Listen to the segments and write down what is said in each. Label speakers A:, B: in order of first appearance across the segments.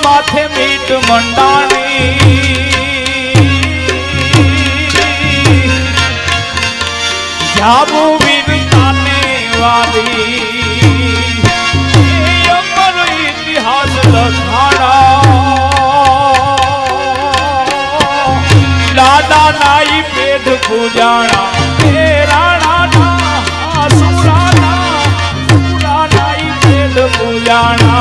A: माथे मीट मंडाणी जाबू वीरताने वाली अमर इतिहास लखाणा लाडा नाई पेट पूजाणा राणा ना सुराना सुरा नाई पेट पूजाणा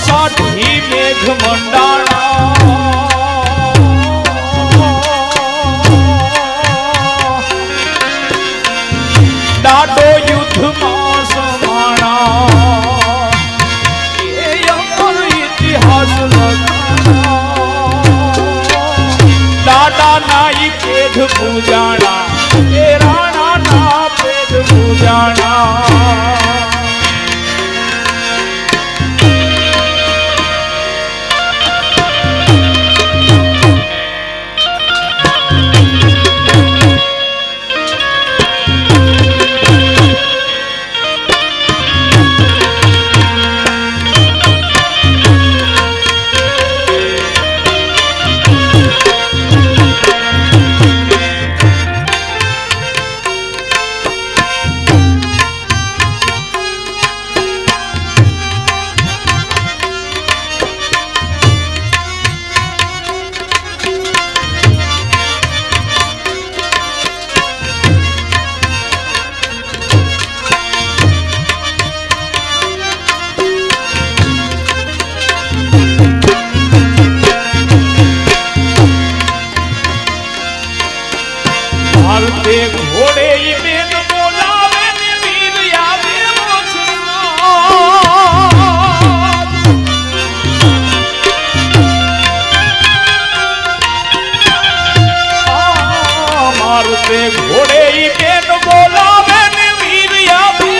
A: साठी मेघ मंडाणा डाडो युद्ध में समाणा ये अमर इतिहास लखाणा डाडा नाई पेट पूजाणा ये राणा ना पेट पूजाणा घोड़े बेन बोलावे ने वीर यावे मारुते घोड़े बेन बोलावे ने वीर यावे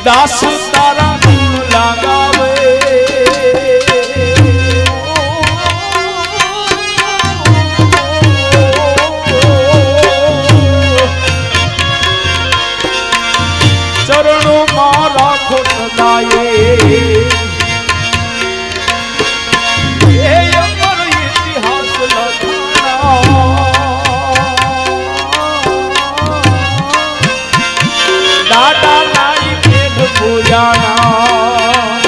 A: દાસ તારા ગુણ લગાવે ચરણો મારા ખોટ લાયે એ અમર ઇતિહાસ લખાણા દાદા નાઈ પેટ પૂજાના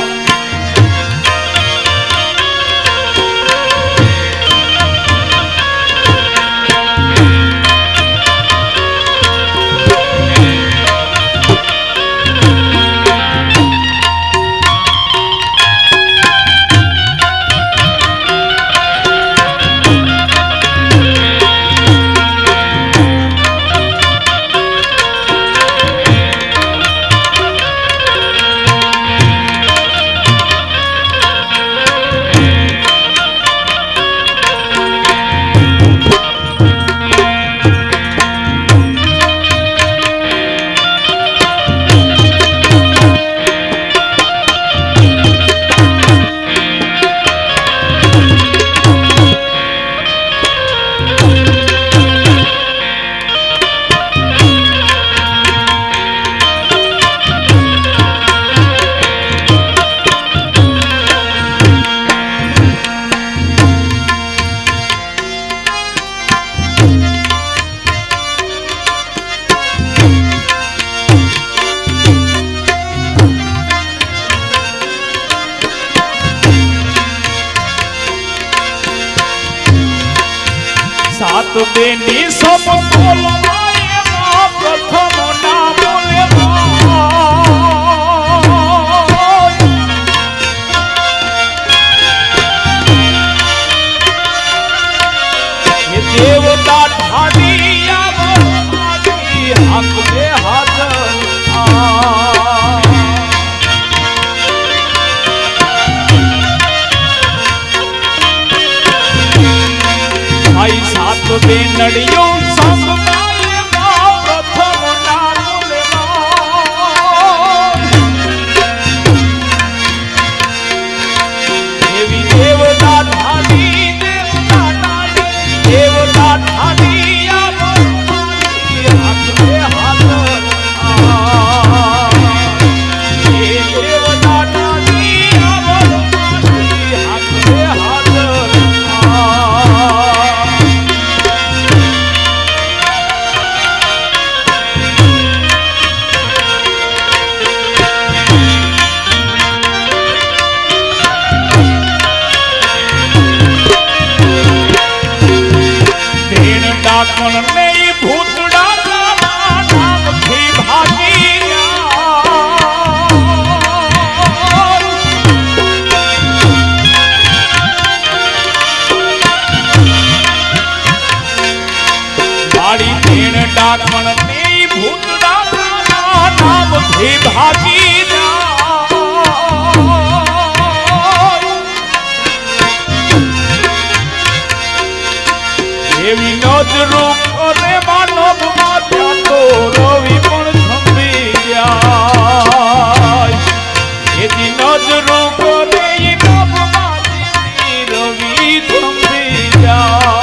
A: સાત બેની સબ બોલવાય પ્રથમ ના બોલે દેવતા ઠાડી હાથ બે હાથ સાત બેનડીઓ સંગમાય પ્રથમ નામ લેવા દેવી દેવતા ધાડી દેવતા ધાડી હાથ બે હાથ દેવતા ધાડી હાથ બે હાથ પણ નહીં ભૂતડા નામથી ભાગી મારી ભેણ ડાકણ નહીં ભૂતડા નામથી ભાગી એવી નજરો કરે માનવ માથા તો રવિ પણ થંભી જાય એથી નજરો કરે નભ માથે રવિ થંભી જાય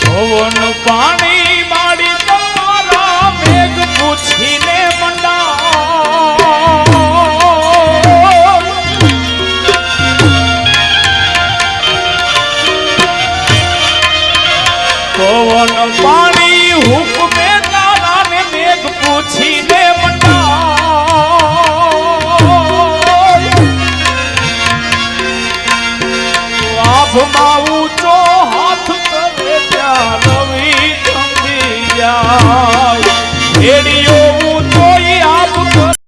A: પવન પાણી માડી તમારા મેઘ પૂછીને મંડા પવન પાણી હુકમે તારા ને મેઘ પૂછીને મંડા આભમાં ઊંચો હાથ કરે ત્યાં રવિ ચંદિયા